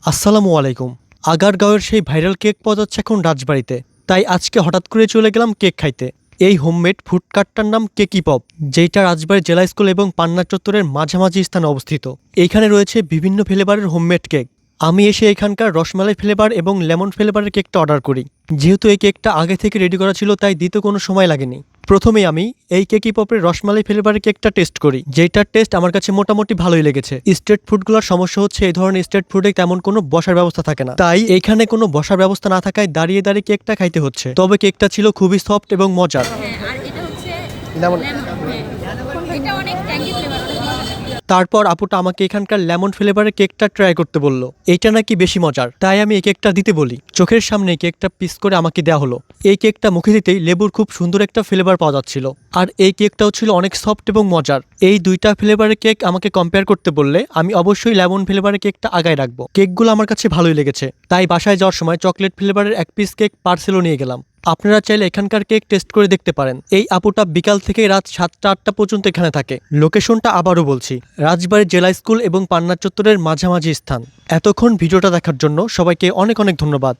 আসসালামু আলাইকুম। আগারগাঁওয়ের সেই ভাইরাল কেক পাওয়া যাচ্ছে এখন রাজবাড়িতে। তাই আজকে হঠাৎ করে চলে গেলাম কেক খাইতে। এই হোমমেড ফুড কার্টটার নাম কেকি পপ, যেটা রাজবাড়ী জেলা স্কুল এবং পান্না চত্বরের মাঝামাঝি স্থানে অবস্থিত। এইখানে রয়েছে বিভিন্ন ফ্লেভারের হোমমেড কেক। আমি এসে এখানকার রসমালাই ফ্লেভার এবং লেমন ফ্লেভারের কেকটা অর্ডার করি। যেহেতু এই কেকটা আগে থেকে রেডি করা ছিল, তাই দিতে কোনো সময় লাগেনি। প্রথমেই আমি এই কেকি পপের রসমালাই ফ্লেভারের কেকটা টেস্ট করি, যেটার টেস্ট আমার কাছে মোটামুটি ভালোই লেগেছে। স্ট্রিট ফুডগুলোর সমস্যা হচ্ছে এই ধরনের স্ট্রিট ফুডে তেমন কোনো বসার ব্যবস্থা থাকে না, তাই এইখানে কোনো বসার ব্যবস্থা না থাকায় দাঁড়িয়ে দাঁড়িয়ে কেকটা খাইতে হচ্ছে। তবে কেকটা ছিল খুবই সফট এবং মজার। আর এটা হচ্ছে লেমন। এটা অনেক ট্যাঙ্গি ফ্লেভার। তারপর আপুটা আমাকে এখানকার লেমন ফ্লেভারের কেকটা ট্রাই করতে বলল। এইটা নাকি বেশি মজার, তাই আমি এই কেকটা দিতে বলি। চোখের সামনে কেকটা পিস করে আমাকে দেওয়া হলো। এই কেকটা মুখে দিতেই লেবুর খুব সুন্দর একটা ফ্লেভার পাওয়া যাচ্ছিল, আর এই কেকটাও ছিল অনেক সফট এবং মজার। এই দুইটা ফ্লেভারের কেক আমাকে কম্পেয়ার করতে বললে আমি অবশ্যই লেমন ফ্লেভারের কেকটা আগায় রাখবো। কেকগুলো আমার কাছে ভালোই লেগেছে, তাই বাসায় যাওয়ার সময় চকলেট ফ্লেভারের এক পিস কেক পার্সেলও নিয়ে গেলাম। আপনারা চাইলে এখানকার কেক টেস্ট করে দেখতে পারেন। এই আপুটা বিকাল থেকে রাত 7টা-8টা পর্যন্ত এখানে থাকে। লোকেশনটা আবারও বলছি, রাজবাড়ী জেলা স্কুল এবং পান্না চত্বরের মাঝামাঝি স্থান। এতক্ষণ ভিডিওটা দেখার জন্য সবাইকে অনেক অনেক ধন্যবাদ।